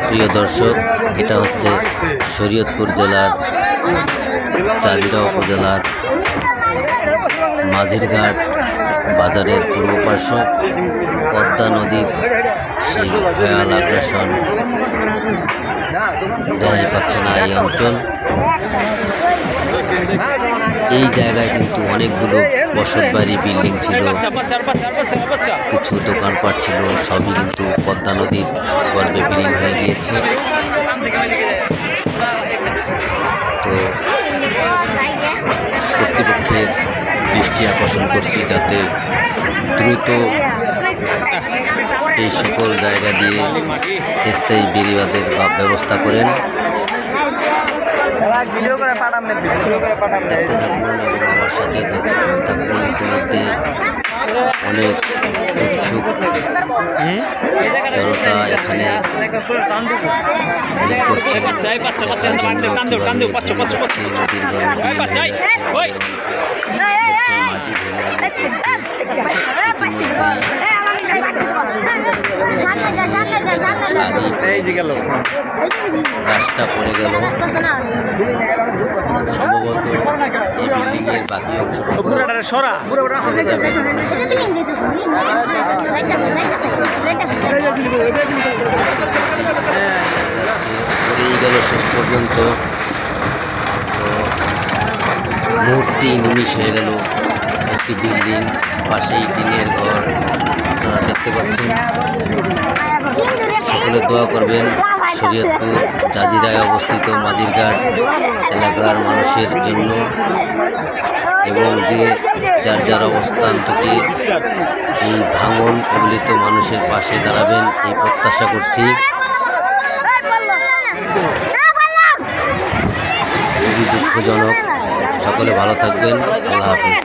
প্রিয় দর্শক, এটা হচ্ছে শরীয়তপুর জেলার জাজিরা উপজেলার মাঝিরঘাট বাজারের পূর্ব পার্শ্বে পদ্মা নদীর সেই ভয়াল আগ্রাসন রেহাই পাচ্ছে না এই অঞ্চল। এই জায়গায় কিন্তু অনেকগুলো বসতবাড়ি বিল্ডিং ছিল, কিছু দোকানপাট ছিল, সবই কিন্তু পদ্মা নদীর গর্ভে বিলীন হয়ে গিয়েছে। তো কর্তৃপক্ষের দৃষ্টি আকর্ষণ করছি যাতে দ্রুত এই সকল জায়গা দিয়ে স্থায়ী বেড়িবাঁধের ব্যবস্থা করেন। দেখতে থাকুন এবং আমার সাথে থাকুন। ইতিমধ্যে অনেক উৎসুক জনতা এখানে ভিড় করছে দেখার জন্য কিভাবে ভেঙে যাচ্ছে নদীর গর্ভে বিলীন হয়ে যাচ্ছে। দেখছেন মাটি ভেঙে ভেঙে পড়ছে। ইতিমধ্যেই গাছটা পড়ে গেল। সম্ভবত এই বিল্ডিং এর বাকি অংশ পড়ে যাবে। পড়েই গেল শেষ পর্যন্ত। তো মূর্তি নিমিষ হয়ে গেল একটি বিল্ডিং, পাশেই টিনের ঘর আপনারা দেখতে পাচ্ছেন। সকলে দোয়া করবেন শরীয়তপুর জাজিরায় অবস্থিত মাঝিরঘাট এলাকার মানুষের জন্য, এবং যে যার যার অবস্থান থেকে এই ভাঙন কবলিত মানুষের পাশে দাঁড়াবেন এই প্রত্যাশা করছি। খুবই দুঃখজনক। সকলে ভালো থাকবেন। আল্লাহ হাফেজ।